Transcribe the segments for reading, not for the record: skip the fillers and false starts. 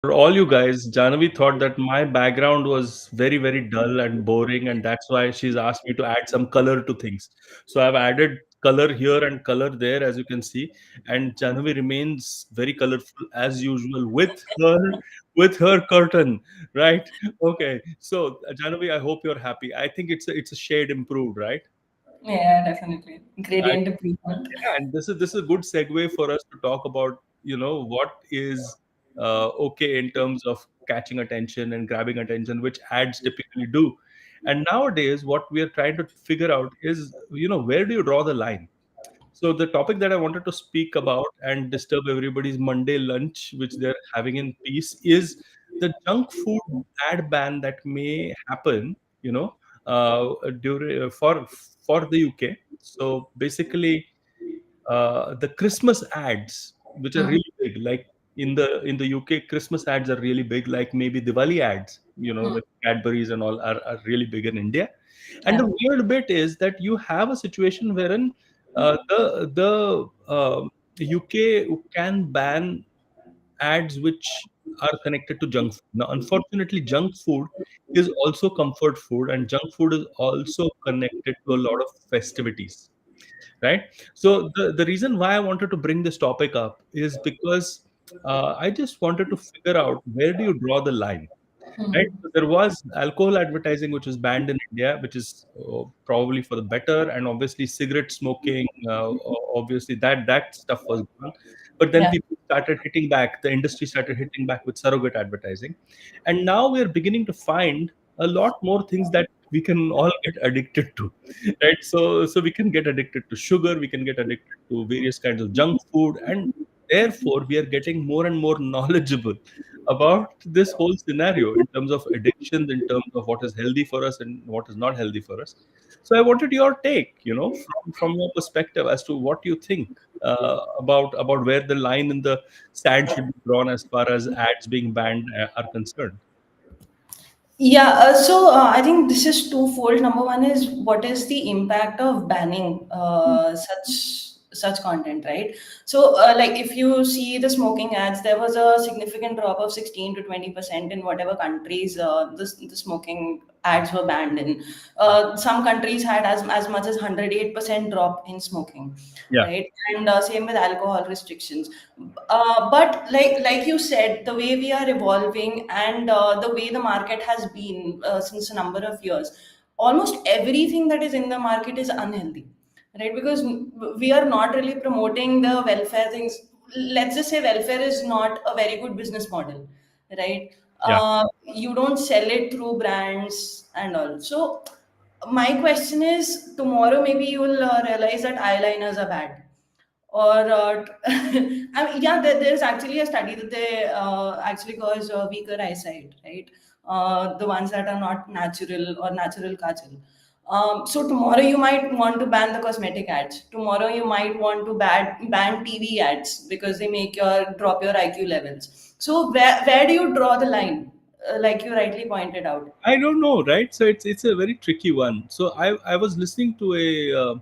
For all you guys, Jahnavi thought that my background was very, very dull and boring, and that's why she's asked me to add some color to things. So I've added color here and color there, as you can see, and Jahnavi remains very colorful as usual with her curtain, right? Okay, so Jahnavi, I hope you're happy. I think it's a shade improved, right? Yeah, definitely. And Gradient improvement. yeah, and this is a good segue for us to talk about what is okay in terms of catching attention and grabbing attention, which ads typically do. And nowadays, what we are trying to figure out is where do you draw the line? So the topic that I wanted to speak about and disturb everybody's Monday lunch, which they're having in peace, is the junk food ad ban that may happen, during for the UK. So basically, the Christmas ads, which are Mm, really big, like in the UK, Christmas ads are really big, like maybe Diwali ads, mm, with Cadbury's and all are really big in India. And yeah. the weird bit is that you have a situation wherein the UK can ban ads which are connected to junk food. Now, unfortunately, junk food is also comfort food, and junk food is also connected to a lot of festivities, right? So the reason why I wanted to bring this topic up is because I just wanted to figure out where do you draw the line, right? Mm, So there was alcohol advertising which was banned in India, which is probably for the better, and obviously cigarette smoking, obviously that stuff was gone. But then yeah. people started hitting back. The industry started hitting back with surrogate advertising, and now we are beginning to find a lot more things that we can all get addicted to, right? So we can get addicted to sugar, we can get addicted to various kinds of junk food, and therefore we are getting more and more knowledgeable about this whole scenario in terms of addictions, in terms of what is healthy for us and what is not healthy for us. So I wanted your take, from your perspective, as to what you think about where the line in the sand should be drawn as far as ads being banned are concerned. Yeah, I think this is twofold. Number one is what is the impact of banning such content, right? Like if you see the smoking ads, there was a significant drop of 16 to 20% in whatever countries the smoking ads were banned in. Some countries had as much as 108% drop in smoking, Yeah, right? And same with alcohol restrictions. But like you said, the way we are evolving and the way the market has been since a number of years, almost everything that is in the market is unhealthy, right? Because we are not really promoting the welfare things. Let's just say welfare is not a very good business model, right? yeah. You don't sell it through brands and all. So my question is, tomorrow maybe you will realize that eyeliners are bad, or I mean, yeah, there's actually a study that they actually cause weaker eyesight, right? The ones that are not natural or natural kajal. So tomorrow you might want to ban the cosmetic ads. Tomorrow you might want to ban TV ads because they make your drop your IQ levels. So where do you draw the line? Like you rightly pointed out. I don't know, right? So it's a very tricky one. So I was listening to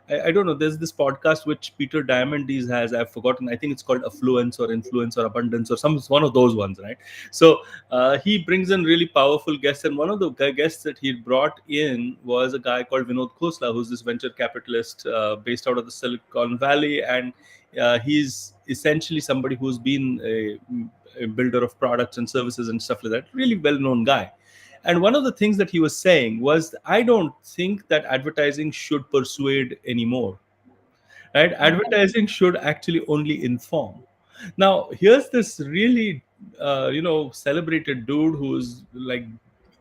I don't know. There's this podcast which Peter Diamandis has. I've forgotten. I think it's called Affluence or Influence or Abundance or some one of those ones, right? So he brings in really powerful guests, and one of the guests that he brought in was a guy called Vinod Khosla, who's this venture capitalist based out of the Silicon Valley, and he's essentially somebody who's been a builder of products and services and stuff like that. Really well-known guy. And one of the things that he was saying was, I don't think that advertising should persuade anymore, right? Advertising should actually only inform. Now, here's this really, celebrated dude who's like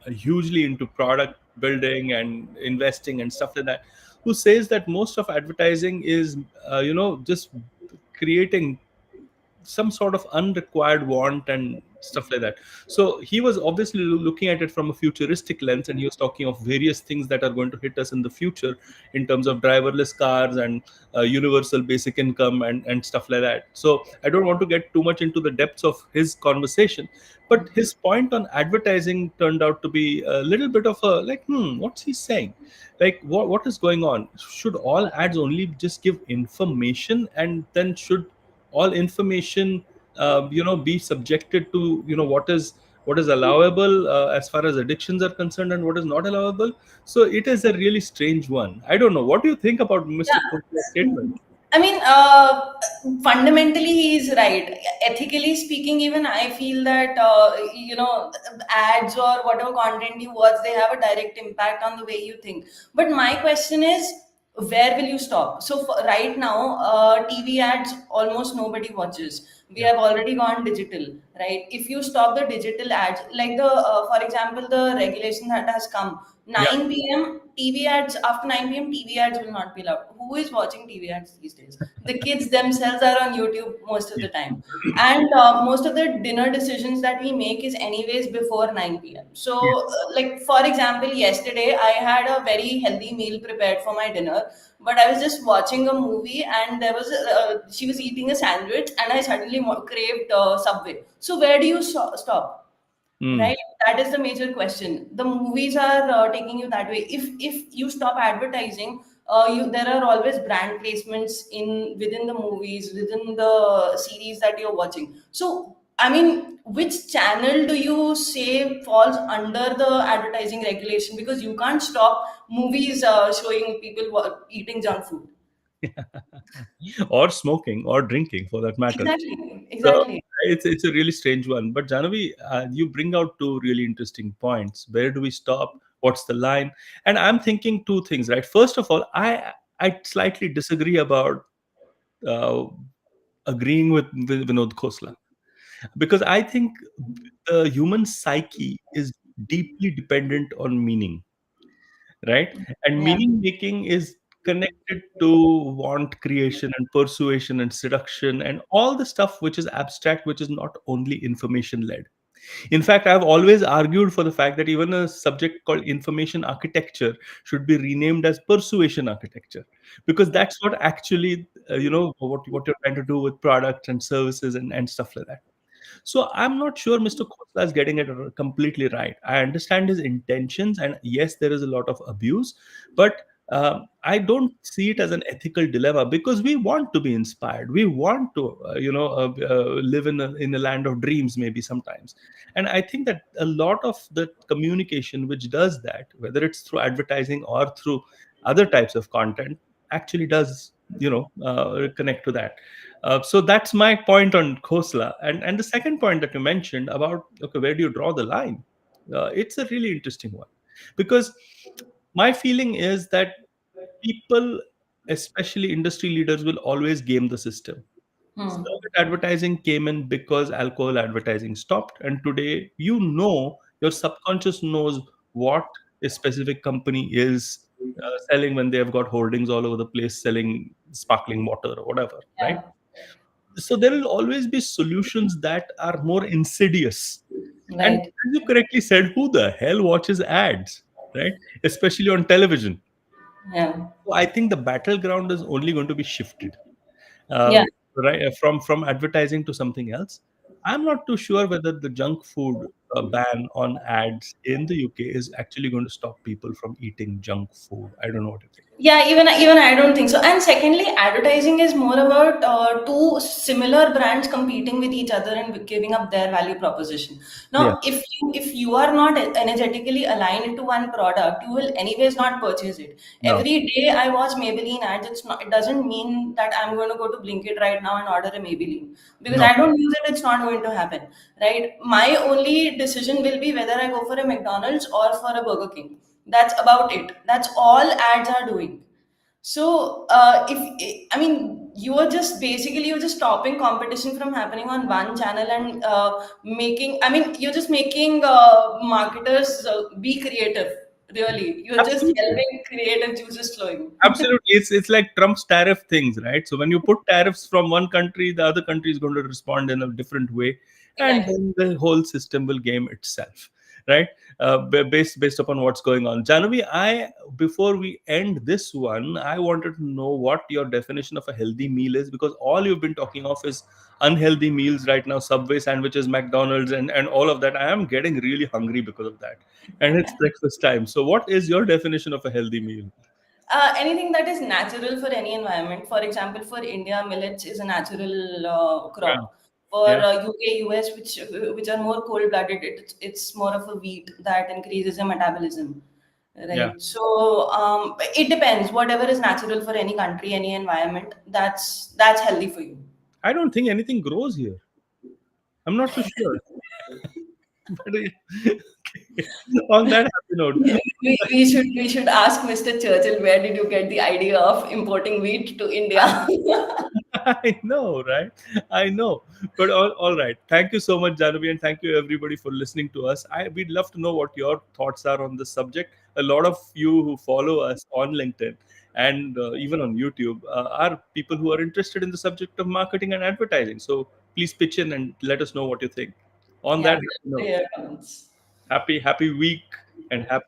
hugely into product building and investing and stuff like that, who says that most of advertising is, just creating some sort of unrequired want and stuff like that. So he was obviously looking at it from a futuristic lens, and he was talking of various things that are going to hit us in the future in terms of driverless cars and universal basic income and stuff like that. So I don't want to get too much into the depths of his conversation, but his point on advertising turned out to be a little bit of a like, what's he saying? Like, what is going on? Should all ads only just give information, and then should all information be subjected to what is allowable as far as addictions are concerned and what is not allowable. So it is a really strange one. I don't know, what do you think about Mr. Khosla's Yeah. statement? I mean, fundamentally, he's right. Ethically speaking, even I feel that, ads or whatever content you watch, they have a direct impact on the way you think. But my question is, where will you stop? So, right now, TV ads, almost nobody watches. We Yeah. have already gone digital, right? If you stop the digital ads, like for example, the regulation that has come, Yeah. 9 p.m. TV ads, after 9 p.m. TV ads will not be allowed. Who is watching TV ads these days? The kids themselves are on YouTube most of the time. And most of the dinner decisions that we make is anyways before 9 p.m. So, Yes. like for example, yesterday I had a very healthy meal prepared for my dinner, but I was just watching a movie and there was she was eating a sandwich and I suddenly craved Subway. So where do you stop? Hmm. Right, that is the major question. The movies are taking you that way. If you stop advertising, there are always brand placements in within the movies, within the series that you're watching. So I mean, which channel do you say falls under the advertising regulation? Because you can't stop movies showing people eating junk food. Or smoking or drinking for that matter. Exactly, So exactly. it's a really strange one. But Janavi, you bring out two really interesting points. Where do we stop? What's the line? And I'm thinking two things, right? First of all, I slightly disagree about uh, agreeing with Vinod Khosla, because I think the human psyche is deeply dependent on meaning, right? And Yeah, meaning making is connected to want creation and persuasion and seduction and all the stuff which is abstract, which is not only information led. In fact, I've always argued for the fact that even a subject called information architecture should be renamed as persuasion architecture, because yeah. that's what actually what you're trying to do with products and services and stuff like that. So I'm not sure Mr. Khosla is getting it completely right. I understand his intentions, and yes, there is a lot of abuse, but I don't see it as an ethical dilemma, because we want to be inspired. We want to, live in a land of dreams, maybe sometimes. And I think that a lot of the communication which does that, whether it's through advertising or through other types of content, actually does, connect to that. So that's my point on Khosla. And the second point that you mentioned about, okay, where do you draw the line? It's a really interesting one, because my feeling is that people, especially industry leaders, will always game the system. Hmm. Cigarette advertising came in because alcohol advertising stopped, and today, your subconscious knows what a specific company is selling when they have got holdings all over the place selling sparkling water or whatever, right? Yeah. So there will always be solutions that are more insidious. And Right. as you correctly said, who the hell watches ads, right? Especially on television. Yeah. So I think the battleground is only going to be shifted, Yeah. uh, right, from advertising to something else. I'm not too sure whether the junk food ban on ads in the UK is actually going to stop people from eating junk food. I don't know what you think. Yeah, even I don't think so. And secondly, advertising is more about two similar brands competing with each other and giving up their value proposition. Yeah. Now, if you are not energetically aligned to one product, you will anyways not purchase it. No. Every day I watch Maybelline ads. It doesn't mean that I'm going to go to Blinkit right now and order a Maybelline because No. I don't use it. It's not going to happen, right? My only decision will be whether I go for a McDonald's or for a Burger King. That's about it. That's all ads are doing. So if I mean, you're just stopping competition from happening on one channel and making, I mean, you're just making marketers be creative. Really, you're just Absolutely. helping creative juices flowing. Absolutely. It's like Trump's tariff things, right? So when you put tariffs from one country, the other country is going to respond in a different way, and Exactly. then the whole system will game itself, right? Based upon what's going on. Janavi, I before we end this one, I wanted to know what your definition of a healthy meal is, because all you've been talking of is unhealthy meals right now, Subway sandwiches, McDonald's, and all of that. I am getting really hungry because of that, and it's breakfast time. So what is your definition of a healthy meal? Anything that is natural for any environment. For example, for India, millets is a natural Yeah. crop. or Yeah. UK, US, which are more cold-blooded. It's more of a wheat that increases your metabolism, Yeah. right? So it depends. Whatever is natural for any country, any environment, that's healthy for you. I don't think anything grows here. I'm not so sure. But on that happy note, We should ask Mr. Churchill, where did you get the idea of importing wheat to India? I know, right? I know. But all right. Thank you so much, Janavi, and thank you everybody for listening to us. We'd love to know what your thoughts are on this subject. A lot of you who follow us on LinkedIn and even on YouTube are people who are interested in the subject of marketing and advertising. So please pitch in and let us know what you think. On Yeah, that note, here comes. happy week and happy